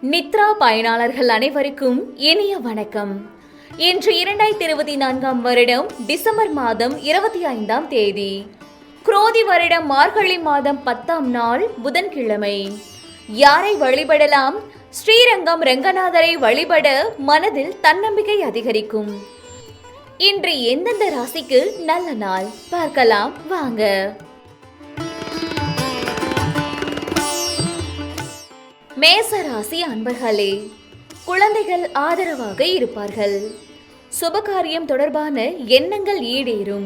நித்ரா பயனாளர்கள் அனைவருக்கும் இனிய வணக்கம். இன்று 2024 வருடம் டிசம்பர் மாதம் 25ஆம் தேதி, குரோதி வருடம் மார்கழி மாதம் 10ஆம் நாள் புதன்கிழமை. யாரை வழிபடலாம்? ஸ்ரீரங்கம் ரங்கநாதரை வழிபட மனதில் தன்னம்பிக்கை அதிகரிக்கும். இன்று எந்தெந்த ராசிக்கு நல்ல நாள் பார்க்கலாம் வாங்க. மேச ராசி அன்பர்களே, குழந்தைகள் ஆதரவாக இருப்பார்கள். சுபகாரியம் தொடர்பான எண்ணங்கள் ஈடேறும்.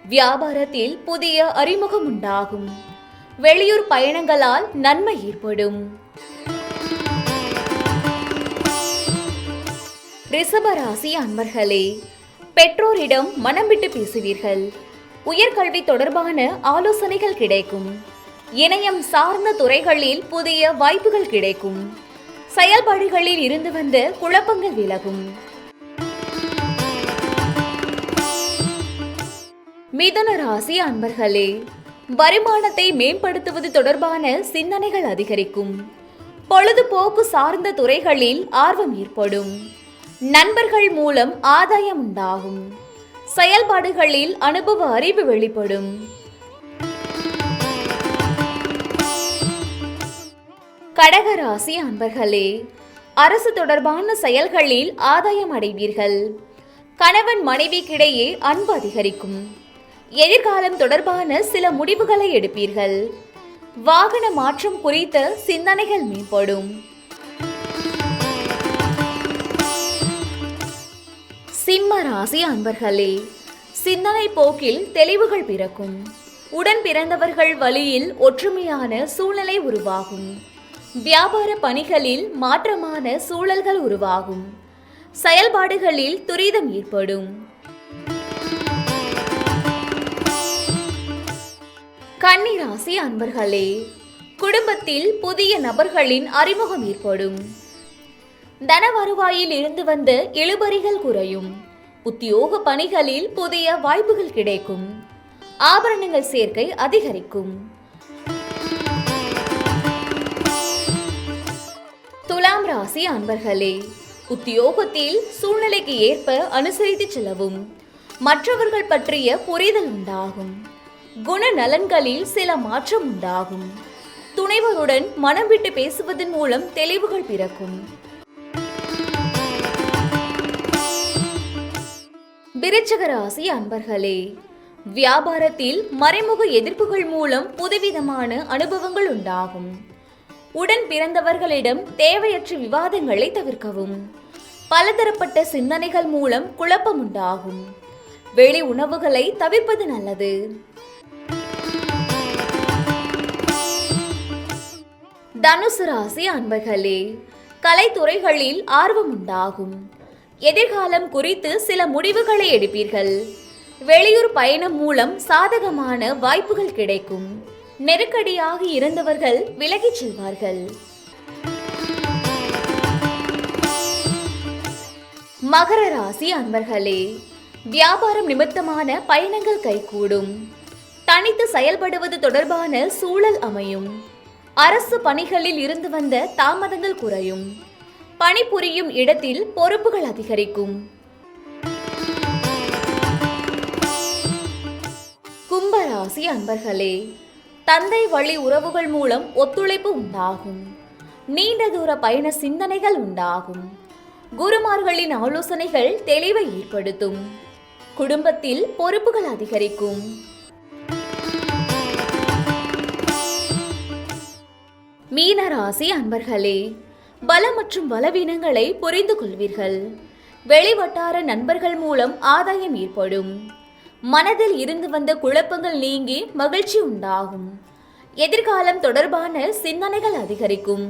வியாபாரத்தில் புதிய அறிமுகம் உண்டாகும். வெளியூர் பயணங்களால் நன்மை ஏற்படும். ரிஷப ராசி அன்பர்களே, பெற்றோரிடம் மனம் விட்டு பேசுவீர்கள். உயர்கல்வி தொடர்பான ஆலோசனைகள் கிடைக்கும். இணையம் சார்ந்த துறைகளில் புதிய வாய்ப்புகள் கிடைக்கும். செயல்பாடுகளில் இருந்து வந்த குழப்பங்கள் விலகும். மிதுன ராசி அன்பர்களே, வருமானத்தை மேம்படுத்துவது தொடர்பான சிந்தனைகள் அதிகரிக்கும். பொழுதுபோக்கு சார்ந்த துறைகளில் ஆர்வம் ஏற்படும். நண்பர்கள் மூலம் ஆதாயம் உண்டாகும். செயல்பாடுகளில் அனுபவ அறிவு வெளிப்படும். கடகராசி அன்பர்களே, அரசு தொடர்பான செயல்களில் ஆதாயம் அடைவீர்கள். கணவன் மனைவிக்கிடையே அன்பு அதிகரிக்கும். எதிர்காலம் தொடர்பான சில முடிவுகளை எடுப்பீர்கள். வாகன மாற்றம் குறித்த சிந்தனைகள் மேம்படும். சிம்ம ராசி அன்பர்களே, சிந்தனை போக்கில் தெளிவுகள் பிறக்கும். உடன் பிறந்தவர்கள் வழியில் ஒற்றுமையான சூழ்நிலை உருவாகும். வியாபார பணிகளில் மாற்றமான சூழல்கள் உருவாகும். செயல்பாடுகளில் துரிதம் ஏற்படும். கன்னி ராசி அன்பர்களே, குடும்பத்தில் புதிய நபர்களின் அறிமுகம் ஏற்படும். தன வருவாயில் இருந்து வந்த இழுபறிகள் குறையும். உத்தியோக பணிகளில் புதிய வாய்ப்புகள் கிடைக்கும். ஆபரணங்கள் சேர்க்கை அதிகரிக்கும். துலாம் ராசி அன்பர்களே, உத்தியோகத்தில் சூழ்நிலைக்கு ஏற்ப அனுசரித்து செல்லவும். மற்றவர்கள் பற்றிய புரிதல் உண்டாகும். குண நலன்களில் சில மாற்றம் உண்டாகும். துணைவருடன் மனம் விட்டு பேசுவதன் மூலம் தெளிவுகள் பிறக்கும். விருச்சிக ராசி அன்பர்களே, வியாபாரத்தில் மறைமுக எதிர்ப்புகள் மூலம் புதுவிதமான அனுபவங்கள் உண்டாகும். உடன் பிறந்தவர்களிடம் தேவையற்ற விவாதங்களை தவிர்க்கவும். பலதரப்பட்ட சிந்தனைகள் மூலம் குழப்பம் உண்டாகும். வெளி உணவுகளை தவிர்ப்பது நல்லது. தனுசு ராசி அன்பர்களே, கலைத்துறைகளில் ஆர்வம் உண்டாகும். எதிர்காலம் குறித்து சில முடிவுகளை எடுப்பீர்கள். வெளியூர் பயணம் மூலம் சாதகமான வாய்ப்புகள் கிடைக்கும். நெருக்கடியாக இருந்தவர்கள் விலகிச் செல்வார்கள். மகர ராசி அன்பர்களே, வியாபாரம் நிமித்தமான பயணங்கள் கைகூடும். தனித்து செயல்படுவது தொடர்பான சூழல் அமையும். அரசு பணிகளில் இருந்து வந்த தாமதங்கள் குறையும். பணிபுரியும் இடத்தில் பொறுப்புகள் அதிகரிக்கும். கும்பராசி அன்பர்களே, தந்தை வழி உறவுகள் மூலம் ஒத்துழைப்பு உண்டாகும். நீண்ட தூர பயண சிந்தனைகள் உண்டாகும். குருமார்களின் ஆலோசனைகள் தெளிவை ஏற்படுத்தும். குடும்பத்தில் பொறுப்புகள் அதிகரிக்கும். மீனராசி அன்பர்களே, பலம் மற்றும் பலவீனங்களை புரிந்து கொள்வீர்கள். வெளிவட்டார நண்பர்கள் மூலம் ஆதாயம் ஏற்படும். மனதில் இருந்து வந்த குழப்பங்கள் நீங்கி மகிழ்ச்சி உண்டாகும். எதிர்காலம் தொடர்பான சிந்தனைகள் அதிகரிக்கும்.